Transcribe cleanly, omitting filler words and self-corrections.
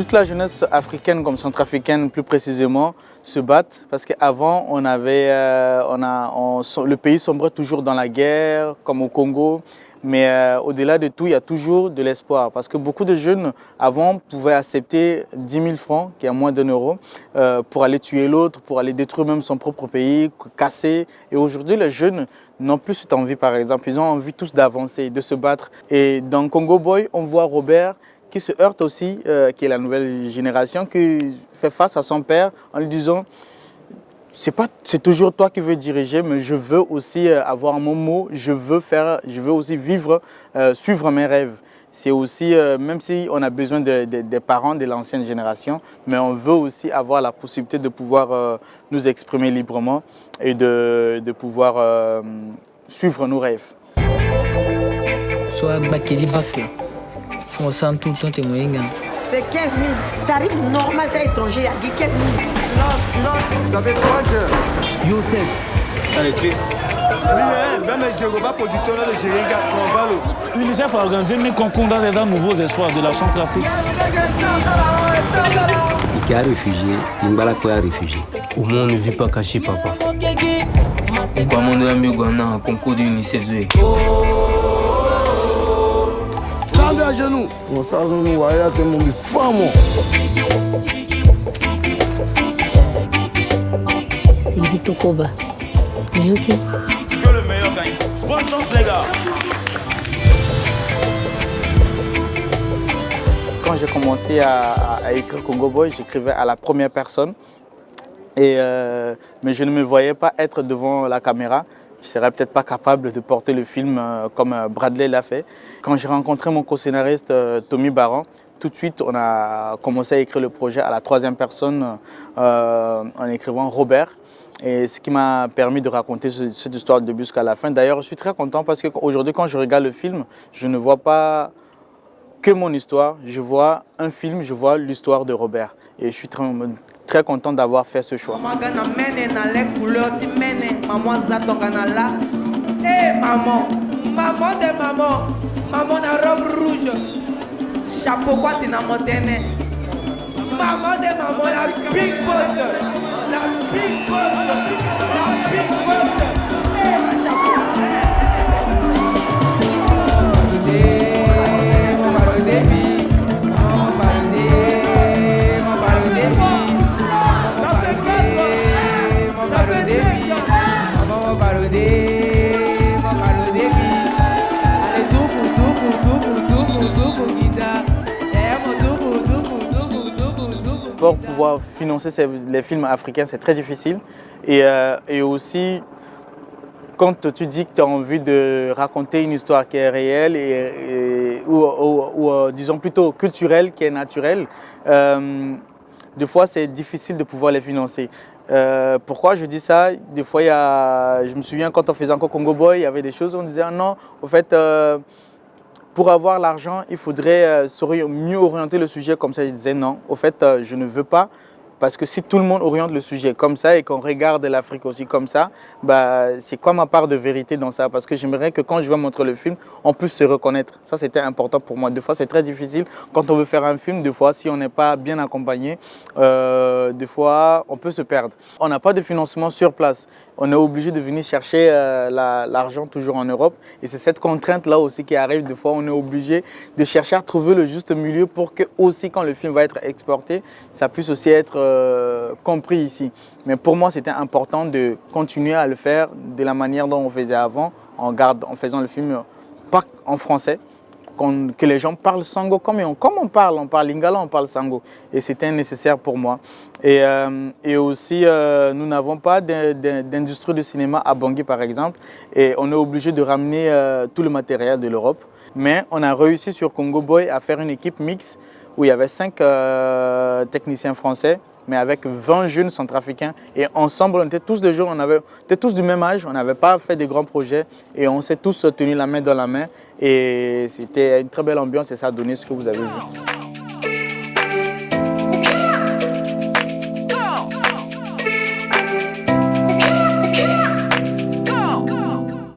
toute la jeunesse africaine, comme centrafricaine plus précisément, se battent parce qu'avant, le pays sombrait toujours dans la guerre, comme au Congo. Mais au-delà de tout, il y a toujours de l'espoir. Parce que beaucoup de jeunes, avant, pouvaient accepter 10 000 francs, qui est moins d'1 euro, pour aller tuer l'autre, pour aller détruire même son propre pays, casser. Et aujourd'hui, les jeunes n'ont plus cette envie, par exemple. Ils ont envie tous d'avancer, de se battre. Et dans Congo Boy, on voit Robert qui se heurte aussi, qui est la nouvelle génération, qui fait face à son père en lui disant « C'est toujours toi qui veux diriger, mais je veux aussi avoir mon mot, je veux aussi vivre, suivre mes rêves. » C'est aussi, même si on a besoin des parents de l'ancienne génération, mais on veut aussi avoir la possibilité de pouvoir nous exprimer librement et de pouvoir suivre nos rêves. C'est 15 000. Tarif normal, tu es étranger, il y a 15 000. Non, vous avez 3 heures. Yo, 16. T'as les clés. Même les Jéhovah producteurs de Jéréga, UNICEF a organisé mes concours dans les 20 nouveaux espoirs de la Centrafrique. Il est réfugié, il est réfugié. Au moins, on ne vit pas caché, papa. Pourquoi mon ami Ghana un concours de l'UNICEF? à genoux. Bon, ça, nous voyons que mon femme. C'est dit Tokoba. Mais ok. Que le meilleur gagne. Bonne chance, les gars. Quand j'ai commencé à écrire Congo Boy, j'écrivais à la première personne. Mais je ne me voyais pas être devant la caméra. Je ne serais peut-être pas capable de porter le film comme Bradley l'a fait. Quand j'ai rencontré mon co-scénariste Tommy Baran, tout de suite on a commencé à écrire le projet à la troisième personne en écrivant Robert. Et ce qui m'a permis de raconter cette histoire de début jusqu'à la fin. D'ailleurs, je suis très content parce qu'aujourd'hui, quand je regarde le film, je ne vois pas que mon histoire. Je vois un film, je vois l'histoire de Robert. Et je suis très content d'avoir fait ce choix. Maman, na robe rouge, chapeau quoi t'es na montagne. Maman de maman, la big boss, la big boss, la big boss. Eh, ma chapeau. Pour pouvoir financer les films africains, c'est très difficile. Et aussi, quand tu dis que tu as envie de raconter une histoire qui est réelle ou disons plutôt culturelle, qui est naturelle, des fois c'est difficile de pouvoir les financer. Pourquoi je dis ça? Des fois, je me souviens quand on faisait encore Congo Boy, il y avait des choses où on disait ah non, au fait, pour avoir l'argent, il faudrait mieux orienter le sujet comme ça. Je disais non, au fait, je ne veux pas. Parce que si tout le monde oriente le sujet comme ça et qu'on regarde l'Afrique aussi comme ça, bah, c'est quoi ma part de vérité dans ça? Parce que j'aimerais que quand je vais montrer le film, on puisse se reconnaître. Ça, c'était important pour moi. Des fois, c'est très difficile. Quand on veut faire un film, des fois, si on n'est pas bien accompagné, des fois, on peut se perdre. On n'a pas de financement sur place. On est obligé de venir chercher l'argent toujours en Europe. Et c'est cette contrainte-là aussi qui arrive. Des fois, on est obligé de chercher à trouver le juste milieu pour que aussi, quand le film va être exporté, ça puisse aussi être compris ici. Mais pour moi, c'était important de continuer à le faire de la manière dont on faisait avant, en faisant le film pas en français, que les gens parlent sango comme on parle lingala, on parle sango. Et c'était nécessaire pour moi. Et aussi, nous n'avons pas d'industrie de cinéma à Bangui, par exemple, et on est obligé de ramener tout le matériel de l'Europe. Mais on a réussi sur Congo Boy à faire une équipe mixte où il y avait 5 techniciens français, mais avec 20 jeunes centrafricains. Et ensemble, on était tous des jeunes, on était tous du même âge, on n'avait pas fait de grands projets. Et on s'est tous tenus la main dans la main. Et c'était une très belle ambiance et ça a donné ce que vous avez vu.